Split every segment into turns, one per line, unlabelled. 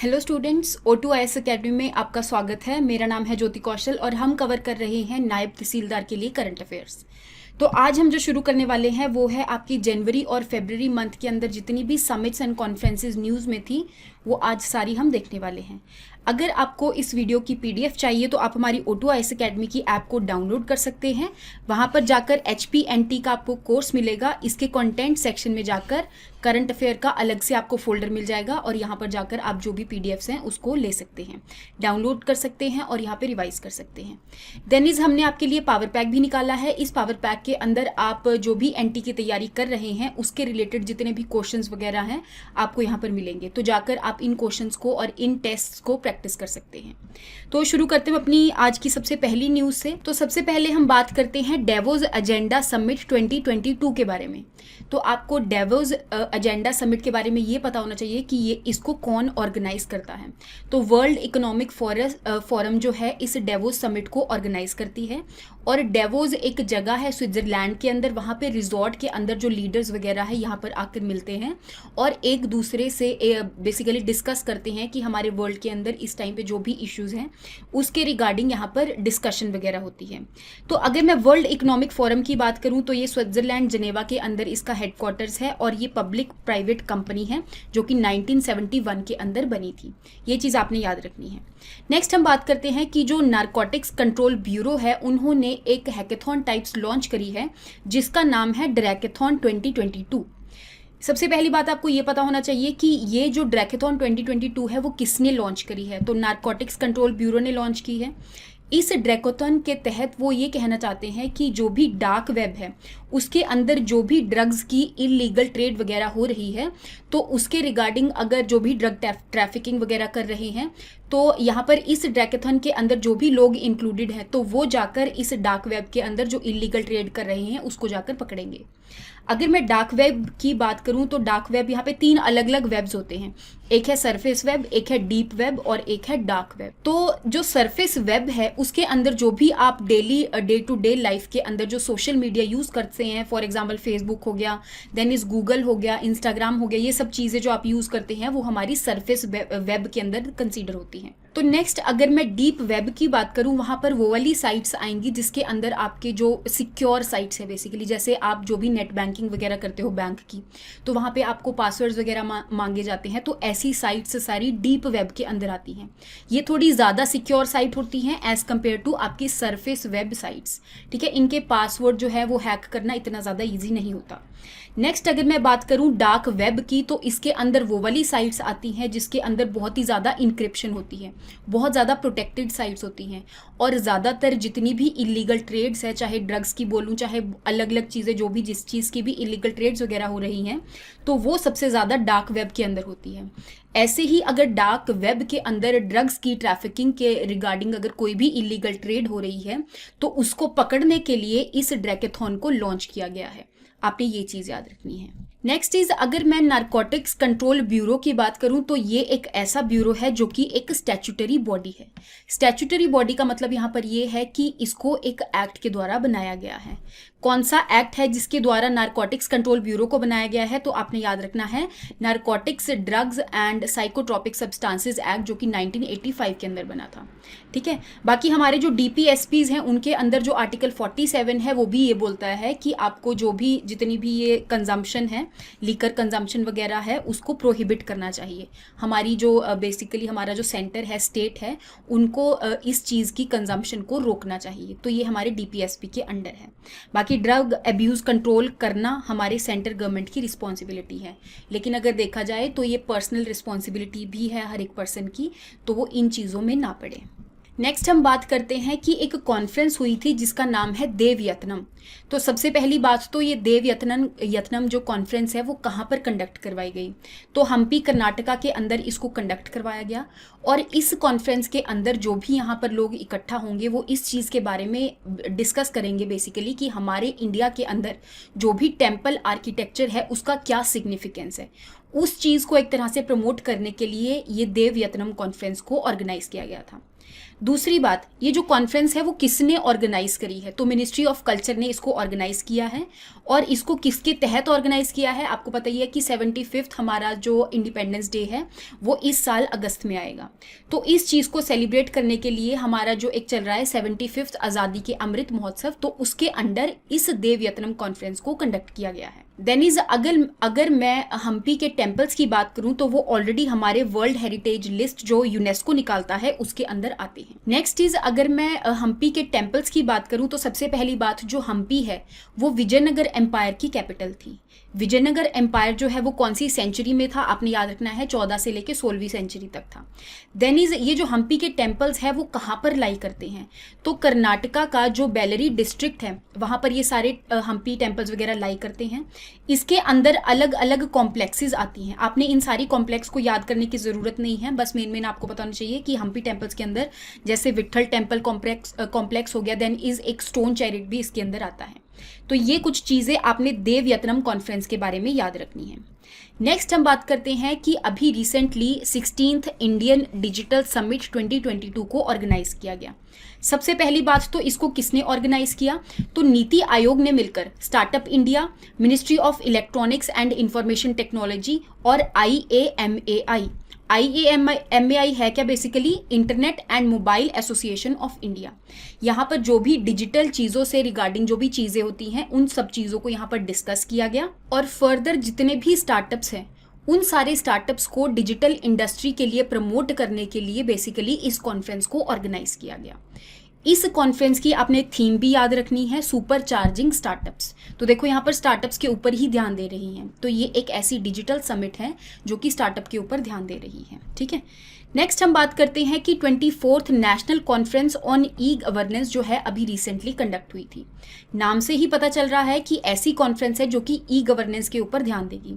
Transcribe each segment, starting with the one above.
Hello students, O2IS academy में आपका स्वागत है। मेरा नाम है ज्योति कौशल और हम कवर कर रहे हैं नायब तहसीलदार के लिए करंट अफेयर्स। तो आज हम जो शुरू करने वाले हैं वो है आपकी जनवरी और फरवरी मंथ के अंदर जितनी भी समिट्स एंड कॉन्फ्रेंसेस न्यूज़ में थी वो आज सारी हम देखने वाले हैं। अगर आपको इस वीडियो की PDF चाहिए तो आप हमारी O2IS एकेडमी की ऐप को डाउनलोड कर सकते हैं। वहाँ पर जाकर HPNT का आपको कोर्स मिलेगा। इसके कंटेंट सेक्शन में जाकर करंट अफेयर का अलग से आपको फोल्डर मिल जाएगा और यहाँ पर जाकर आप जो भी PDFs हैं उसको ले सकते हैं, डाउनलोड कर सकते हैं और यहाँ पे रिवाइज कर सकते हैं। देन हमने आपके लिए पावर पैक भी निकाला है। इस पावर पैक के अंदर आप जो भी NT की तैयारी कर रहे हैं उसके रिलेटेड जितने भी क्वेश्चंस वगैरह हैं आपको यहाँ पर मिलेंगे। तो जाकर आप इन क्वेश्चंस को और इन टेस्ट्स को प्रैक्टिस कर सकते हैं। तो शुरू करते हैं अपनी आज की सबसे पहली न्यूज़ से। तो सबसे पहले हम बात करते हैं डेवोस एजेंडा समिट 2022 के बारे में। तो आपको डेवोस एजेंडा समिट के बारे में ये पता होना चाहिए कि ये इसको कौन ऑर्गेनाइज करता है। तो वर्ल्ड इकोनॉमिक फोरम जो है इस डेवोस समिट को ऑर्गेनाइज करती है और डेवोस एक जगह है स्विट्जरलैंड के अंदर। वहाँ पे रिजॉर्ट के अंदर जो लीडर्स वगैरह है यहाँ पर आकर मिलते हैं और एक दूसरे से बेसिकली डिस्कस करते हैं कि हमारे वर्ल्ड के अंदर इस टाइम पे जो भी इश्यूज हैं उसके रिगार्डिंग यहाँ पर डिस्कशन वगैरह होती है। तो अगर मैं वर्ल्ड इकोनॉमिक फोरम की बात करूँ तो ये स्विट्जरलैंड जनेवा के अंदर इसका हेडक्वार्टर्स है और ये पब्लिक प्राइवेट कंपनी है जो कि 1971 के अंदर बनी थी। ये चीज़ आपने याद रखनी है। नेक्स्ट हम बात करते हैं कि जो नारकोटिक्स कंट्रोल ब्यूरो है उन्होंने एक हैकेथॉन टाइप्स लॉन्च करी है जिसका नाम है ड्रैकेथॉन 2022। सबसे पहली बात आपको ये पता होना चाहिए कि ये जो ड्रैकेथॉन 2022 है वो किसने लॉन्च करी है। तो नारकोटिक्स कंट्रोल ब्यूरो ने लॉन्च की है। इस ड्रैकेथॉन के तहत वो ये कहना चाहते हैं कि जो भी डार्क वेब है उसके अंदर जो भी ड्रग्स की इलीगल ट्रेड वगैरह हो रही है तो उसके रिगार्डिंग अगर जो भी ड्रग ट्रैफिकिंग वगैरह कर रहे हैं तो यहाँ पर इस ड्रैकेथॉन के अंदर जो भी लोग इंक्लूडेड हैं तो वो जाकर इस डार्क वेब के अंदर जो इलीगल ट्रेड कर रहे हैं उसको जाकर पकड़ेंगे। अगर मैं डार्क वेब की बात करूं तो डार्क वेब यहाँ पे 3 अलग अलग वेब्स होते हैं। एक है सरफेस वेब, एक है डीप वेब और एक है डार्क वेब। तो जो सरफेस वेब है उसके अंदर जो भी आप daily day to day life के अंदर जो सोशल मीडिया यूज करते हैं, फॉर एग्जाम्पल फेसबुक हो गया, देन इज गूगल हो गया, इंस्टाग्राम हो गया, ये सब चीजें जो आप यूज करते हैं वो हमारी सरफेस वेब के अंदर कंसीडर होती हैं। तो नेक्स्ट अगर मैं डीप वेब की बात करूं वहां पर वो वाली साइट्स आएंगी जिसके अंदर आपके जो सिक्योर साइट्स है बेसिकली, जैसे आप जो भी नेट बैंकिंग वगैरह करते हो बैंक की तो वहां पे आपको पासवर्ड्स वगैरह मांगे जाते हैं। तो ऐसी साइट्स सारी डीप वेब के अंदर आती हैं। ये थोड़ी ज़्यादा सिक्योर साइट होती हैं एज कम्पेयर टू आपकी सरफेस वेब साइट्स। ठीक है, इनके पासवर्ड जो है वो हैक करना इतना ज़्यादा ईजी नहीं होता। नेक्स्ट अगर मैं बात करूं डार्क वेब की तो इसके अंदर वो वाली साइट्स आती हैं जिसके अंदर बहुत ही ज़्यादा इंक्रिप्शन होती है, बहुत ज़्यादा प्रोटेक्टेड साइट्स होती हैं और ज़्यादातर जितनी भी इलीगल ट्रेड्स है, चाहे ड्रग्स की बोलूँ चाहे अलग अलग चीज़ें जो भी जिस चीज़ की भी इलीगल ट्रेड्स वगैरह हो रही हैं तो वो सबसे ज़्यादा डार्क वेब के अंदर होती है। ऐसे ही अगर डार्क वेब के अंदर ड्रग्स की ट्रैफिकिंग के रिगार्डिंग अगर कोई भी इलीगल ट्रेड हो रही है तो उसको पकड़ने के लिए इस ड्रैकेथॉन को लॉन्च किया गया है। आपने ये चीज़ याद रखनी है। नेक्स्ट इज अगर मैं नारकोटिक्स कंट्रोल ब्यूरो की बात करूं तो ये एक ऐसा ब्यूरो है जो कि एक स्टैट्यूटरी बॉडी है। स्टैट्यूटरी बॉडी का मतलब यहाँ पर ये है कि इसको एक एक्ट के द्वारा बनाया गया है। कौन सा एक्ट है जिसके द्वारा नारकोटिक्स कंट्रोल ब्यूरो को बनाया गया है तो आपने याद रखना है narcotics drugs and psychotropic substances act जो कि 1985 के अंदर बना था। ठीक है, बाकी हमारे जो DPSPs हैं उनके अंदर जो आर्टिकल 47 है वो भी ये बोलता है कि आपको जो भी जितनी भी ये कंजम्पशन है, लीकर कंजम्पशन वगैरह है उसको प्रोहिबिट करना चाहिए। हमारी जो बेसिकली हमारा जो सेंटर है, स्टेट है, उनको इस चीज़ की कंजम्पशन को रोकना चाहिए। तो ये हमारे DPSP के अंडर है। बाकी ड्रग अब्यूज़ कंट्रोल करना हमारे सेंटर गवर्नमेंट की रिस्पॉन्सिबिलिटी है, लेकिन अगर देखा जाए तो ये पर्सनल रिस्पॉन्सिबिलिटी भी है हर एक पर्सन की, तो वो इन चीज़ों में ना पड़े। नेक्स्ट हम बात करते हैं कि एक कॉन्फ्रेंस हुई थी जिसका नाम है देवयतनम। तो सबसे पहली बात तो ये देवयतनम जो कॉन्फ्रेंस है वो कहाँ पर कंडक्ट करवाई गई, तो हम्पी कर्नाटका के अंदर इसको कंडक्ट करवाया गया। और इस कॉन्फ्रेंस के अंदर जो भी यहाँ पर लोग इकट्ठा होंगे वो इस चीज़ के बारे में डिस्कस करेंगे बेसिकली कि हमारे इंडिया के अंदर जो भी टेम्पल आर्किटेक्चर है उसका क्या सिग्निफिकेंस है। उस चीज़ को एक तरह से प्रमोट करने के लिए ये देवयतनम कॉन्फ्रेंस को ऑर्गेनाइज किया गया था। दूसरी बात, ये जो कॉन्फ्रेंस है वो किसने ऑर्गेनाइज करी है? तो मिनिस्ट्री ऑफ कल्चर ने इसको ऑर्गेनाइज किया है। और इसको किसके तहत ऑर्गेनाइज किया है? आपको पता ही है कि 75th हमारा जो इंडिपेंडेंस डे है वो इस साल अगस्त में आएगा। तो इस चीज़ को सेलिब्रेट करने के लिए हमारा जो एक चल रहा है 75th आज़ादी के अमृत महोत्सव, तो उसके अंडर इस देवयतनम कॉन्फ्रेंस को कंडक्ट किया गया है। देन इज अगर मैं हम्पी के टेम्पल्स की बात करूं तो वो ऑलरेडी हमारे वर्ल्ड हेरिटेज लिस्ट जो यूनेस्को निकालता है उसके अंदर आते हैं। नेक्स्ट इज, अगर मैं हम्पी के टेम्पल्स की बात करूं तो सबसे पहली बात, जो हम्पी है वो विजयनगर एम्पायर की कैपिटल थी। विजयनगर एम्पायर जो है वो कौन सी सेंचुरी में था? आपने याद रखना है 14 से लेके 16वीं सेंचुरी तक था। देन इज, ये जो हम्पी के टेम्पल्स है वो कहाँ पर लाई करते हैं? तो कर्नाटका का जो बेलरी डिस्ट्रिक्ट है वहाँ पर ये सारे हम्पी टेम्पल्स वगैरह लाई करते हैं। इसके अंदर अलग अलग कॉम्प्लेक्सेस आती हैं। आपने इन सारी कॉम्प्लेक्स को याद करने की ज़रूरत नहीं है, बस मेन आपको पता होना चाहिए कि हम्पी टेम्पल्स के अंदर जैसे विट्ठल टेम्पल कॉम्प्लेक्स हो गया, देन इज एक स्टोन चैरिट भी इसके अंदर आता है। तो ये कुछ चीज़ें आपने देवयतनम कॉन्फ्रेंस के बारे में याद रखनी है। नेक्स्ट हम बात करते हैं कि अभी recently 16th Indian digital summit 2022 को ऑर्गेनाइज किया गया। सबसे पहली बात तो इसको किसने ऑर्गेनाइज किया? तो नीति आयोग ने मिलकर startup India, ministry of electronics and information technology और IAMAI है क्या? Basically internet and mobile association of India. यहाँ पर जो भी डिजिटल चीज़ों से रिगार्डिंग जो भी चीज़ें होती हैं उन सब चीज़ों को यहाँ पर डिस्कस किया गया। और फर्दर जितने भी स्टार्टअप्स हैं उन सारे स्टार्टअप्स को डिजिटल इंडस्ट्री के लिए प्रमोट करने के लिए बेसिकली इस कॉन्फ्रेंस को ऑर्गेनाइज किया गया। इस कॉन्फ्रेंस की आपने थीम भी याद रखनी है, सुपर चार्जिंग स्टार्टअप्स। तो देखो यहाँ पर स्टार्टअप्स के ऊपर ही ध्यान दे रही हैं, तो ये एक ऐसी डिजिटल समिट है जो कि स्टार्टअप के ऊपर ध्यान दे रही है। ठीक है, नेक्स्ट हम बात करते हैं कि 24th national conference on e governance जो है अभी रिसेंटली कंडक्ट हुई थी। नाम से ही पता चल रहा है कि ऐसी कॉन्फ्रेंस है जो कि ई गवर्नेंस के ऊपर ध्यान देगी।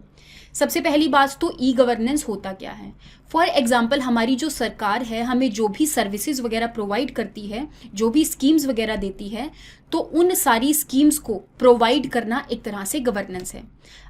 सबसे पहली बात तो ई गवर्नेंस होता क्या है? फॉर एग्जाम्पल, हमारी जो सरकार है हमें जो भी सर्विसेज वगैरह प्रोवाइड करती है, जो भी स्कीम्स वगैरह देती है, तो उन सारी स्कीम्स को प्रोवाइड करना एक तरह से गवर्नेंस है।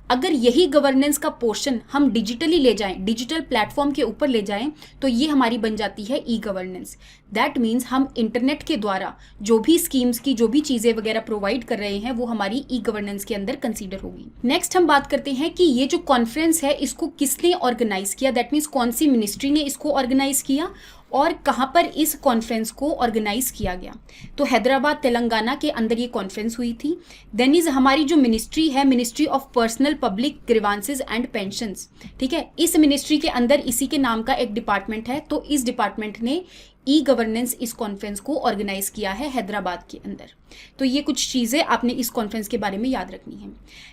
अगर यही गवर्नेंस का पोर्शन हम डिजिटली ले जाएं, डिजिटल प्लेटफॉर्म के ऊपर ले जाएं, तो ये हमारी बन जाती है ई गवर्नेंस। दैट मीन्स हम इंटरनेट के द्वारा जो भी स्कीम्स की जो भी चीज़ें वगैरह प्रोवाइड कर रहे हैं वो हमारी ई गवर्नेंस के अंदर कंसीडर होगी। नेक्स्ट हम बात करते हैं कि ये जो कॉन्फ्रेंस है इसको किसने ऑर्गेनाइज किया, दैट मीन्स कौन सी मिनिस्ट्री ने इसको ऑर्गेनाइज किया और कहाँ पर इस कॉन्फ्रेंस को ऑर्गेनाइज किया गया। तो हैदराबाद तेलंगाना के अंदर ये कॉन्फ्रेंस हुई थी। देन इज हमारी जो मिनिस्ट्री है, ministry of personnel public grievances and pensions. ठीक है, इस मिनिस्ट्री के अंदर इसी के नाम का एक डिपार्टमेंट है, तो इस डिपार्टमेंट ने ई गवर्नेंस इस कॉन्फ्रेंस को ऑर्गेनाइज किया है हैदराबाद के अंदर। तो ये कुछ चीज़ें आपने इस कॉन्फ्रेंस के बारे में याद रखनी है।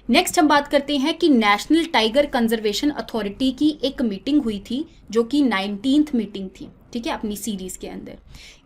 नेक्स्ट हम बात करते हैं कि नेशनल टाइगर कंजर्वेशन अथॉरिटी की एक मीटिंग हुई थी जो कि 19th मीटिंग थी। ठीक है, अपनी सीरीज के अंदर।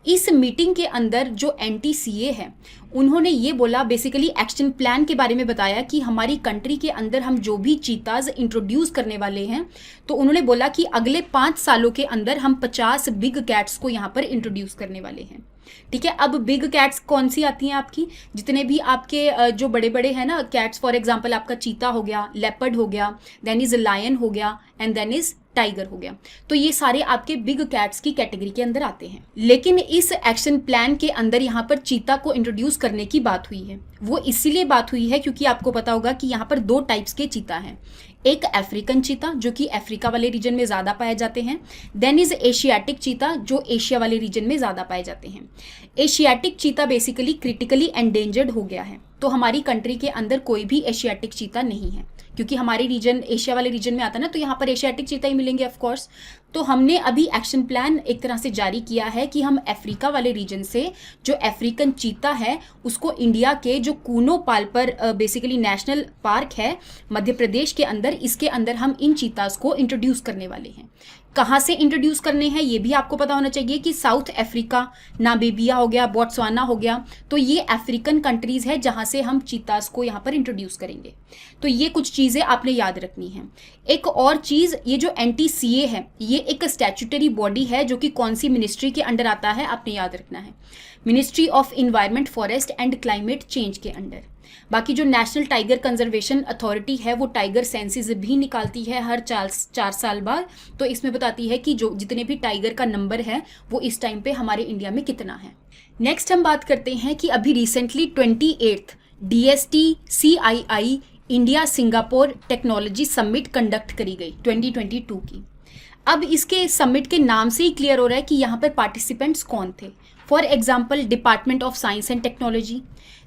इस मीटिंग के अंदर जो NTCA है उन्होंने ये बोला, बेसिकली एक्शन प्लान के बारे में बताया कि हमारी कंट्री के अंदर हम जो भी चीताज इंट्रोड्यूस करने वाले हैं, तो उन्होंने बोला कि अगले 5 सालों के अंदर हम 50 बिग कैट्स को यहाँ पर इंट्रोड्यूस करने वाले हैं। ठीक है, अब बिग कैट्स कौन सी आती हैं आपकी? जितने भी आपके जो बड़े बड़े हैं ना कैट्स, फॉर एग्जांपल आपका चीता हो गया, लेपर्ड हो गया, देन इज लायन हो गया एंड देन इज टाइगर हो गया। तो ये सारे आपके बिग कैट्स की कैटेगरी के अंदर आते हैं। लेकिन इस एक्शन प्लान के अंदर यहाँ पर चीता को इंट्रोड्यूस करने की बात हुई है। वो इसीलिए बात हुई है क्योंकि आपको पता होगा कि यहाँ पर 2 टाइप्स के चीता हैं। एक अफ्रीकन चीता जो कि अफ्रीका वाले रीजन में ज़्यादा पाए जाते हैं, देन इज एशियाटिक चीता जो एशिया वाले रीजन में ज़्यादा पाए जाते हैं। Asiatic cheetah basically critically endangered हो गया है, तो हमारी कंट्री के अंदर कोई भी एशियाटिक चीता नहीं है क्योंकि हमारी रीजन एशिया वाले रीजन में आता है ना, तो यहाँ पर एशियाटिक चीता ही मिलेंगे ऑफ कोर्स। तो हमने अभी एक्शन प्लान एक तरह से जारी किया है कि हम अफ्रीका वाले रीजन से जो अफ्रीकन चीता है उसको इंडिया के जो कूनो पाल्पर बेसिकली नेशनल पार्क है मध्य प्रदेश के अंदर, इसके अंदर हम इन चीतास को इंट्रोड्यूस करने वाले हैं। कहाँ से इंट्रोड्यूस करने हैं ये भी आपको पता होना चाहिए कि साउथ अफ्रीका, नामीबिया हो गया, बोट्सवाना हो गया, तो ये अफ्रीकन कंट्रीज़ है जहाँ से हम चीतास को यहाँ पर इंट्रोड्यूस करेंगे। तो ये कुछ चीज़ें आपने याद रखनी है। एक और चीज़, ये जो NTCA है ये एक स्टैट्यूटरी बॉडी है जो कि कौन सी मिनिस्ट्री के अंडर आता है आपने याद रखना है, ministry of environment, forest and climate change के अंडर। बाकी जो नेशनल टाइगर कंजर्वेशन अथॉरिटी है वो टाइगर सेंसिस भी निकालती है हर 4 साल बाद। तो इसमें बताती है कि जो जितने भी टाइगर का नंबर है वो इस टाइम पे हमारे इंडिया में कितना है। नेक्स्ट हम बात करते हैं कि अभी recently 28th DST-CII India Singapore technology summit conduct करी गई 2022 की। अब इसके समिट के नाम से ही क्लियर हो रहा है कि यहाँ पर पार्टिसिपेंट्स कौन थे। For example department of science and technology,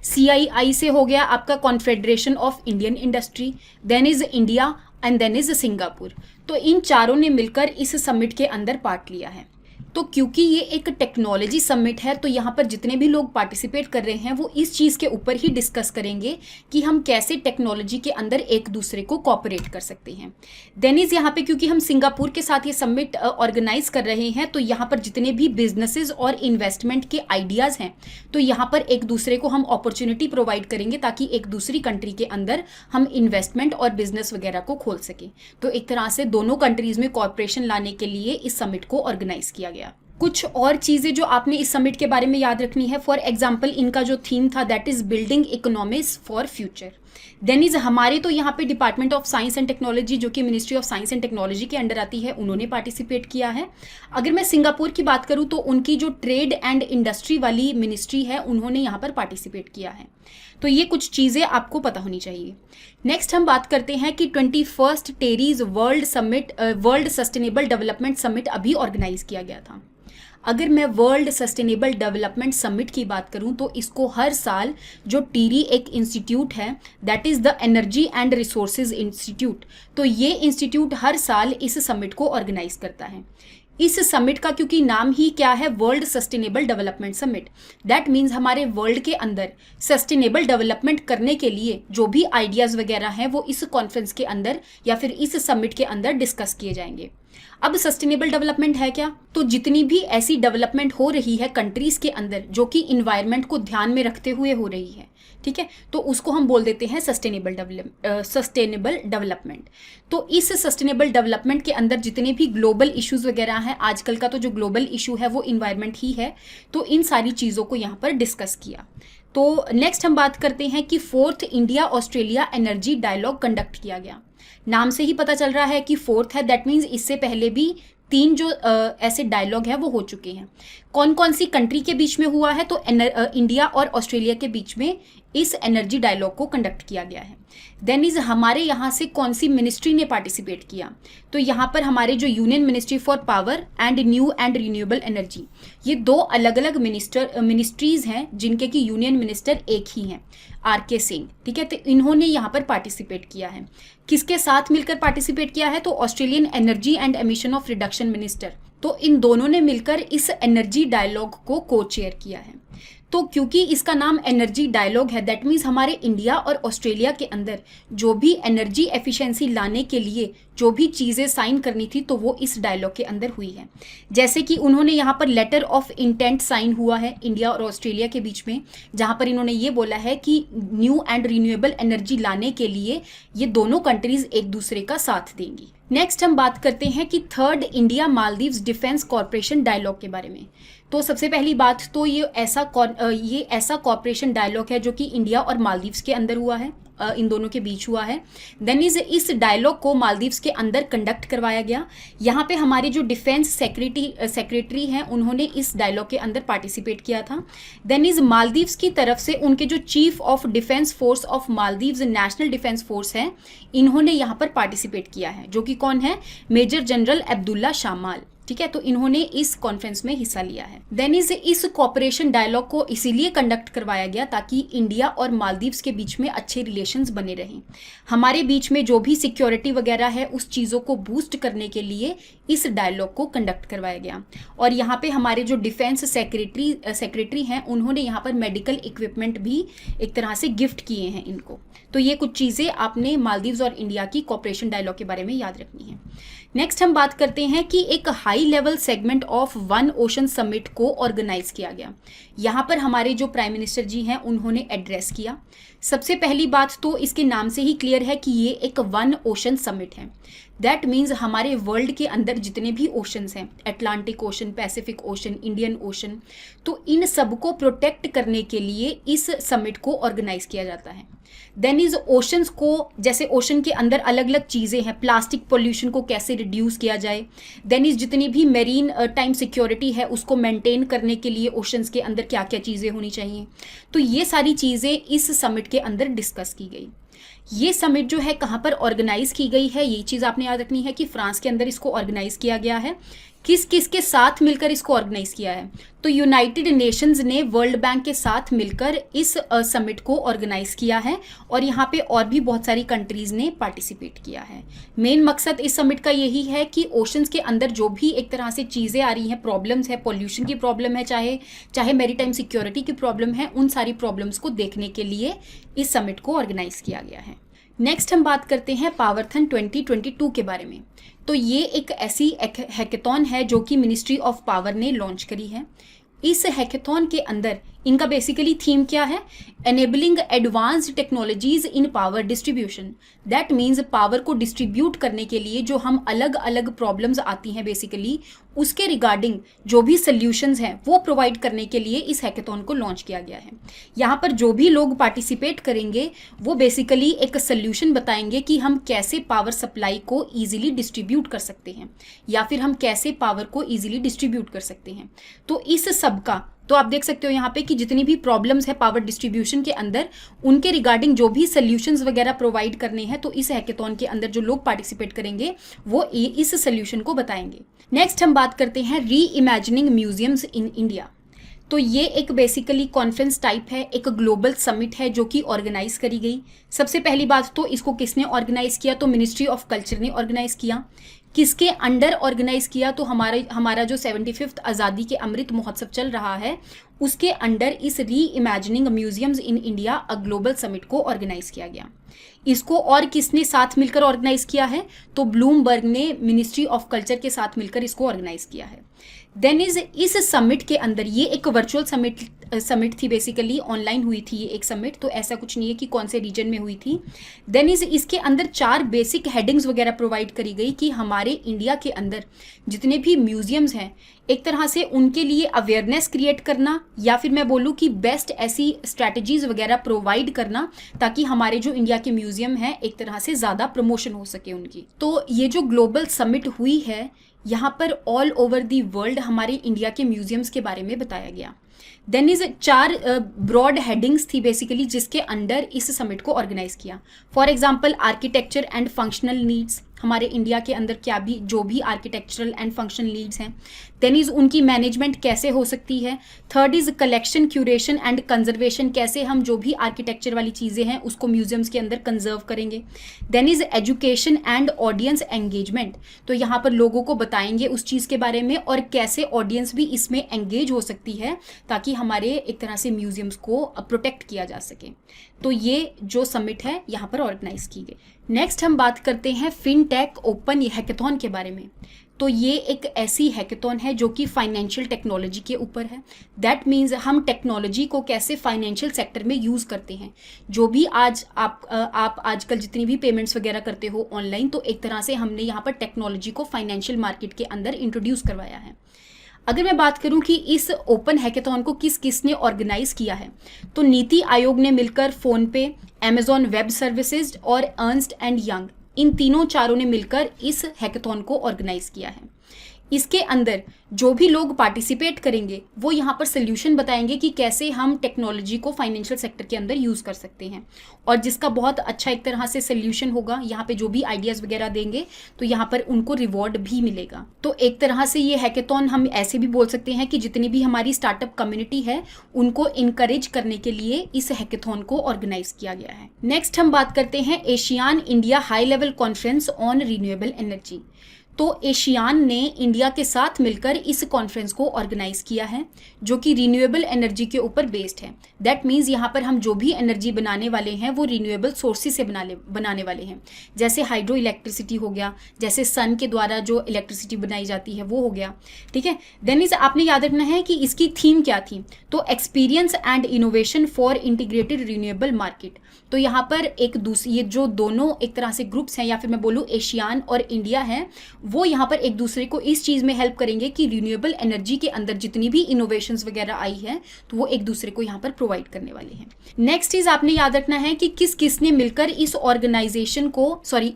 CII से हो गया आपका confederation of Indian industry, then is India and then is Singapore. तो इन चारों ने मिलकर इस समिट के अंदर पार्ट लिया है। तो क्योंकि ये एक टेक्नोलॉजी समिट है तो यहाँ पर जितने भी लोग पार्टिसिपेट कर रहे हैं वो इस चीज़ के ऊपर ही डिस्कस करेंगे कि हम कैसे टेक्नोलॉजी के अंदर एक दूसरे को कोऑपरेट कर सकते हैं। देन इज यहाँ पे क्योंकि हम सिंगापुर के साथ ये समिट ऑर्गेनाइज कर रहे हैं तो यहाँ पर जितने भी बिजनेसेस और इन्वेस्टमेंट के आइडियाज़ हैं तो यहाँ पर एक दूसरे को हम अपॉर्चुनिटी प्रोवाइड करेंगे ताकि एक दूसरी कंट्री के अंदर हम इन्वेस्टमेंट और बिजनेस वगैरह को खोल सकें। तो एक तरह से दोनों कंट्रीज़ में कोऑपरेशन लाने के लिए इस समिट को ऑर्गेनाइज किया गया। कुछ और चीज़ें जो आपने इस समिट के बारे में याद रखनी है, फॉर एग्जाम्पल इनका जो थीम था that is building economies for future. Then is हमारे तो यहाँ पे department of science and technology जो कि ministry of science and technology के अंडर आती है उन्होंने पार्टिसिपेट किया है। अगर मैं सिंगापुर की बात करूँ तो उनकी जो ट्रेड एंड इंडस्ट्री वाली मिनिस्ट्री है उन्होंने यहाँ पर पार्टिसिपेट किया है। तो ये कुछ चीज़ें आपको पता होनी चाहिए। नेक्स्ट हम बात करते हैं कि 21st TERI's world sustainable development summit अभी ऑर्गेनाइज किया गया था। अगर मैं वर्ल्ड सस्टेनेबल डेवलपमेंट समिट की बात करूं तो इसको हर साल जो टीरी एक इंस्टीट्यूट है that is the energy and resources institute, तो ये इंस्टीट्यूट हर साल इस समिट को ऑर्गेनाइज करता है। इस समिट का क्योंकि नाम ही क्या है, world sustainable development summit, that means हमारे वर्ल्ड के अंदर सस्टेनेबल डेवलपमेंट करने के लिए जो भी आइडियाज़ वगैरह हैं वो इस कॉन्फ्रेंस के अंदर या फिर इस समिट के अंदर डिस्कस किए जाएंगे। अब सस्टेनेबल डेवलपमेंट है क्या, तो जितनी भी ऐसी डेवलपमेंट हो रही है कंट्रीज़ के अंदर जो कि इन्वायरमेंट को ध्यान में रखते हुए हो रही है, ठीक है, तो उसको हम बोल देते हैं सस्टेनेबल डेवलपमेंट। तो इस सस्टेनेबल डेवलपमेंट के अंदर जितने भी ग्लोबल इश्यूज़ वगैरह हैं, आजकल का तो जो ग्लोबल इशू है वो इन्वायरमेंट ही है, तो इन सारी चीज़ों को यहाँ पर डिस्कस किया। तो नेक्स्ट हम बात करते हैं कि 4th India Australia energy dialogue conduct किया गया। नाम से ही पता चल रहा है कि 4th है, दैट मीन्स इससे पहले भी 3 जो ऐसे डायलॉग है वो हो चुके हैं। कौन कौन सी कंट्री के बीच में हुआ है, तो इंडिया और ऑस्ट्रेलिया के बीच में इस एनर्जी डायलॉग को कंडक्ट किया गया है। देन इज हमारे यहाँ से कौन सी मिनिस्ट्री ने पार्टिसिपेट किया, तो यहाँ पर हमारे जो union ministry for power and new and renewable energy, ये 2 अलग अलग मिनिस्ट्रीज हैं जिनके की यूनियन मिनिस्टर एक ही हैं, RK सिंह, ठीक है, तो इन्होंने यहाँ पर पार्टिसिपेट किया है। किसके साथ मिलकर पार्टिसिपेट किया है, तो Australian energy and emission of reduction minister, तो इन दोनों ने मिलकर इस एनर्जी डायलॉग को को-चेयर किया है। तो क्योंकि इसका नाम एनर्जी डायलॉग है दैट मीन्स हमारे इंडिया और ऑस्ट्रेलिया के अंदर जो भी एनर्जी एफिशिएंसी लाने के लिए जो भी चीज़ें साइन करनी थी तो वो इस डायलॉग के अंदर हुई है। जैसे कि उन्होंने यहाँ पर लेटर ऑफ इंटेंट साइन हुआ है इंडिया और ऑस्ट्रेलिया के बीच में, जहाँ पर इन्होंने ये बोला है कि न्यू एंड रिन्यूएबल एनर्जी लाने के लिए ये दोनों कंट्रीज एक दूसरे का साथ देंगी। नेक्स्ट हम बात करते हैं कि 3rd India Maldives defence corporation dialogue के बारे में। तो सबसे पहली बात तो ये ऐसा कॉर्पोरेशन डायलॉग है जो कि इंडिया और मालदीव्स के अंदर हुआ है, इन दोनों के बीच हुआ है। देन इस डायलॉग को मालदीव्स के अंदर कंडक्ट करवाया गया। यहाँ पे हमारे जो डिफेंस सेक्रेटरी हैं उन्होंने इस डायलॉग के अंदर पार्टिसिपेट किया था। देन मालदीव्स की तरफ से उनके जो chief of defence force of Maldives national defence force हैं, इन्होंने यहाँ पर पार्टिसिपेट किया है, जो कि कौन है, मेजर जनरल अब्दुल्ला शामाल, ठीक है, तो इन्होंने इस कॉन्फ्रेंस में हिस्सा लिया है। देन इस कॉपरेशन डायलॉग को इसीलिए कंडक्ट करवाया गया ताकि इंडिया और मालदीव्स के बीच में अच्छे रिलेशंस बने रहें। हमारे बीच में जो भी सिक्योरिटी वगैरह है उस चीज़ों को बूस्ट करने के लिए इस डायलॉग को कंडक्ट करवाया गया। और यहाँ पे हमारे जो डिफेंस सेक्रेटरी हैं उन्होंने यहाँ पर मेडिकल इक्विपमेंट भी एक तरह से गिफ्ट किए हैं इनको। तो ये कुछ चीज़ें आपने मालदीव्स और इंडिया की कॉपरेशन डायलॉग के बारे में याद रखनी है। नेक्स्ट हम बात करते हैं कि एक high high level segment of one ocean summit को ऑर्गेनाइज किया गया। यहाँ पर हमारे जो प्राइम मिनिस्टर जी हैं उन्होंने एड्रेस किया। सबसे पहली बात तो इसके नाम से ही क्लियर है कि ये एक वन ओशन समिट है। दैट मीन्स हमारे वर्ल्ड के अंदर जितने भी ओशंस हैं, Atlantic ocean, Pacific ocean, Indian ocean, तो इन सबको प्रोटेक्ट करने के लिए इस समिट को ऑर्गेनाइज किया जाता है। देन इज ओशंस को, जैसे ओशन के अंदर अलग अलग चीज़ें हैं, प्लास्टिक पोल्यूशन को कैसे रिड्यूस किया जाए, देन इज जितनी भी मेरीन टाइम सिक्योरिटी है उसको मेंटेन करने के लिए ओशंस के अंदर क्या क्या चीज़ें होनी चाहिए, तो ये सारी चीज़ें इस समिट के अंदर डिस्कस की गई। ये समिट जो है कहाँ पर ऑर्गेनाइज की गई है, ये चीज़ आपने याद रखनी है कि फ्रांस के अंदर इसको ऑर्गेनाइज किया गया है। किस किस के साथ मिलकर इसको ऑर्गेनाइज किया है, तो यूनाइटेड नेशंस ने वर्ल्ड बैंक के साथ मिलकर इस समिट को ऑर्गेनाइज किया है और यहाँ पे और भी बहुत सारी कंट्रीज ने पार्टिसिपेट किया है। मेन मकसद इस समिट का यही है कि ओशंस के अंदर जो भी एक तरह से चीज़ें आ रही हैं, प्रॉब्लम्स है, पॉल्यूशन की प्रॉब्लम है, चाहे मैरीटाइम सिक्योरिटी की प्रॉब्लम है, उन सारी प्रॉब्लम्स को देखने के लिए इस समिट को ऑर्गेनाइज किया गया है। नेक्स्ट हम बात करते हैं पावरथन 2022 के बारे में। तो ये एक ऐसी हैकेथॉन है जो कि मिनिस्ट्री ऑफ पावर ने लॉन्च करी है। इस हैकेथॉन के अंदर इनका बेसिकली थीम क्या है, enabling advanced technologies in power distribution. That means power को डिस्ट्रीब्यूट करने के लिए जो हम अलग अलग प्रॉब्लम्स आती हैं बेसिकली उसके रिगार्डिंग जो भी सल्यूशंस हैं वो प्रोवाइड करने के लिए इस हैकेथॉन को लॉन्च किया गया है। यहाँ पर जो भी लोग पार्टिसिपेट करेंगे वो बेसिकली एक सल्यूशन बताएंगे कि हम कैसे पावर सप्लाई को ईजिली डिस्ट्रीब्यूट कर सकते हैं या फिर हम कैसे पावर को ईजिली डिस्ट्रीब्यूट कर सकते हैं। तो इस सब का तो आप देख सकते हो यहाँ पे कि जितनी भी प्रॉब्लम्स है पावर डिस्ट्रीब्यूशन के अंदर उनके रिगार्डिंग जो भी सॉल्यूशंस वगैरह प्रोवाइड करने हैं, तो इस हैकेथॉन के अंदर जो लोग पार्टिसिपेट करेंगे वो इस सॉल्यूशन को बताएंगे। नेक्स्ट हम बात करते हैं री इमेजिनिंग म्यूजियम्स इन इंडिया। तो ये एक बेसिकली कॉन्फ्रेंस टाइप है, एक ग्लोबल समिट है जो कि ऑर्गेनाइज करी गई। सबसे पहली बात तो इसको किसने ऑर्गेनाइज किया, तो मिनिस्ट्री ऑफ कल्चर ने ऑर्गेनाइज किया। किसके अंडर ऑर्गेनाइज किया, तो हमारा जो 75th आज़ादी के अमृत महोत्सव चल रहा है उसके अंडर इस री imagining museums in India a global summit को ऑर्गेनाइज किया गया। इसको और किसने साथ मिलकर ऑर्गेनाइज किया है, तो ब्लूमबर्ग ने मिनिस्ट्री ऑफ कल्चर के साथ मिलकर इसको ऑर्गेनाइज किया है। देन इस समिट के अंदर ये एक वर्चुअल समिट थी, बेसिकली ऑनलाइन हुई थी ये एक समिट, तो ऐसा कुछ नहीं है कि कौन से रीजन में हुई थी। देन इसके अंदर 4 बेसिक हेडिंग्स वगैरह प्रोवाइड करी गई कि हमारे इंडिया के अंदर जितने भी म्यूजियम्स हैं एक तरह से उनके लिए अवेयरनेस क्रिएट करना या फिर मैं बोलूँ कि बेस्ट ऐसी स्ट्रैटेजीज वगैरह प्रोवाइड करना ताकि हमारे जो इंडिया के म्यूजियम हैं एक तरह से ज़्यादा प्रमोशन हो सके उनकी। तो ये जो ग्लोबल समिट हुई है यहाँ पर ऑल ओवर दी वर्ल्ड हमारे इंडिया के म्यूजियम्स के बारे में बताया गया। देन इज 4 ब्रॉड हेडिंग्स थी बेसिकली जिसके अंडर इस समिट को ऑर्गेनाइज किया। For example architecture and functional needs, हमारे इंडिया के अंदर क्या भी जो भी आर्किटेक्चरल एंड फंक्शनल नीड्स हैं। देन इज उनकी मैनेजमेंट कैसे हो सकती है। Third is collection, curation and conservation, कैसे हम जो भी आर्किटेक्चर वाली चीज़ें हैं उसको म्यूजियम्स के अंदर कंजर्व करेंगे। Then is education and audience engagement, तो यहाँ पर लोगों को बताएंगे उस चीज़ के बारे में और कैसे ऑडियंस भी इसमें एंगेज हो सकती है ताकि हमारे एक तरह से म्यूजियम्स को प्रोटेक्ट किया जा सके। तो ये जो समिट है यहाँ पर ऑर्गेनाइज की गई। नेक्स्ट हम बात करते हैं फिनटेक ओपन हैकेथॉन के बारे में। तो ये एक ऐसी हैकेथॉन है जो कि फाइनेंशियल टेक्नोलॉजी के ऊपर है। दैट मीन्स हम टेक्नोलॉजी को कैसे फाइनेंशियल सेक्टर में यूज़ करते हैं। जो भी आज आप आजकल जितनी भी पेमेंट्स वगैरह करते हो ऑनलाइन, तो एक तरह से हमने यहाँ पर टेक्नोलॉजी को फाइनेंशियल मार्केट के अंदर इंट्रोड्यूस करवाया है। अगर मैं बात करूं कि इस ओपन हैकेथॉन को किसने ऑर्गेनाइज किया है, तो नीति आयोग ने मिलकर फोनपे, अमेजॉन वेब सर्विसेज और अर्नस्ट एंड यंग, इन चारों ने मिलकर इस हैकेथॉन को ऑर्गेनाइज किया है। इसके अंदर जो भी लोग पार्टिसिपेट करेंगे वो यहाँ पर सोल्यूशन बताएंगे कि कैसे हम टेक्नोलॉजी को फाइनेंशियल सेक्टर के अंदर यूज़ कर सकते हैं, और जिसका बहुत अच्छा एक तरह से सोल्यूशन होगा। यहाँ पे जो भी आइडियाज़ वगैरह देंगे तो यहाँ पर उनको रिवॉर्ड भी मिलेगा। तो एक तरह से ये हैकेथॉन हम ऐसे भी बोल सकते हैं कि जितनी भी हमारी स्टार्टअप कम्युनिटी है उनको इनकरेज करने के लिए इस हैकेथॉन को ऑर्गेनाइज किया गया है। नेक्स्ट हम बात करते हैं ASEAN India high level conference on renewable energy. तो एशियान ने इंडिया के साथ मिलकर इस कॉन्फ्रेंस को ऑर्गेनाइज किया है, जो कि रिन्यूएबल एनर्जी के ऊपर बेस्ड है। दैट मीन्स यहाँ पर हम जो भी एनर्जी बनाने वाले हैं वो रिन्यूएबल सोर्सेज से बनाने वाले हैं, जैसे हाइड्रो इलेक्ट्रिसिटी हो गया, जैसे सन के द्वारा जो इलेक्ट्रिसिटी बनाई जाती है वो हो गया, ठीक है। देन इज आपने याद रखना है कि इसकी थीम क्या थी, तो experience and innovation for integrated renewable market. तो यहाँ पर ये जो दोनों एक तरह से ग्रुप्स हैं, या फिर मैं बोलूँ एशियान और इंडिया है, वो यहाँ पर एक दूसरे को इस चीज़ में हेल्प करेंगे कि रिन्यूएबल एनर्जी के अंदर जितनी भी इनोवेशंस वगैरह आई है तो वो एक दूसरे को यहाँ पर प्रोवाइड करने वाले हैं। नेक्स्ट चीज़ आपने याद रखना है कि किसने मिलकर इस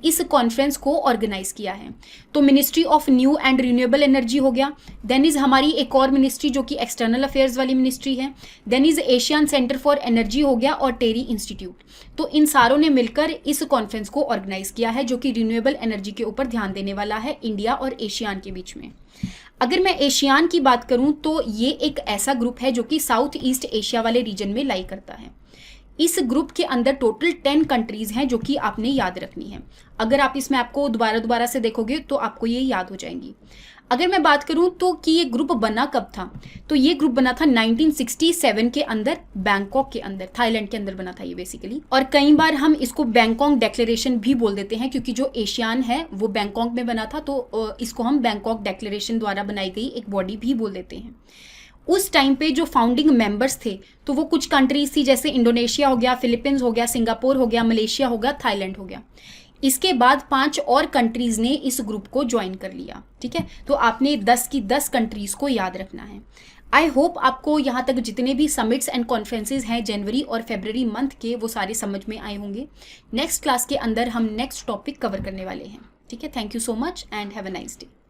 इस कॉन्फ्रेंस को ऑर्गेनाइज किया है। तो ministry of new and renewable energy हो गया, देन इज हमारी एक और मिनिस्ट्री जो कि एक्सटर्नल अफेयर्स वाली मिनिस्ट्री है, then is Asian centre for energy हो गया और टेरी इंस्टीट्यूट। तो इन सारों ने मिलकर इस कॉन्फ्रेंस को ऑर्गेनाइज किया है, जो कि रिन्यूएबल एनर्जी के ऊपर ध्यान देने वाला है इंडिया और एशियान के बीच में। अगर मैं एशियान की बात करूं तो ये एक ऐसा ग्रुप है जो कि साउथ ईस्ट एशिया वाले रीजन में लाई करता है। इस ग्रुप के अंदर टोटल 10 कंट्रीज हैं जो कि आपने याद रखनी है। अगर आप इस मैप को दोबारा से देखोगे तो आपको ये याद हो जाएंगी। अगर मैं बात करूं तो कि ये ग्रुप बना कब था, तो ये ग्रुप बना था 1967 के अंदर, बैंकॉक के अंदर, थाईलैंड के अंदर बना था ये बेसिकली। और कई बार हम इसको बैंकॉक डेक्लेरेशन भी बोल देते हैं, क्योंकि जो एशियान है वो बैंकॉक में बना था, तो इसको हम बैंकॉक डेक्लेरेशन द्वारा बनाई गई एक बॉडी भी बोल देते हैं। उस टाइम पे जो फाउंडिंग मेंबर्स थे तो वो कुछ कंट्रीज थी, जैसे इंडोनेशिया हो गया, फिलीपींस हो गया, सिंगापुर हो गया, मलेशिया हो गया, थाईलैंड हो गया। इसके बाद 5 और कंट्रीज ने इस ग्रुप को ज्वाइन कर लिया, ठीक है। तो आपने 10 की 10 कंट्रीज को याद रखना है। आई होप आपको यहाँ तक जितने भी समिट्स एंड कॉन्फ्रेंसेज हैं जनवरी और फरवरी मंथ के, वो सारे समझ में आए होंगे। नेक्स्ट क्लास के अंदर हम नेक्स्ट टॉपिक कवर करने वाले हैं, ठीक है। Thank you so much and have a nice day.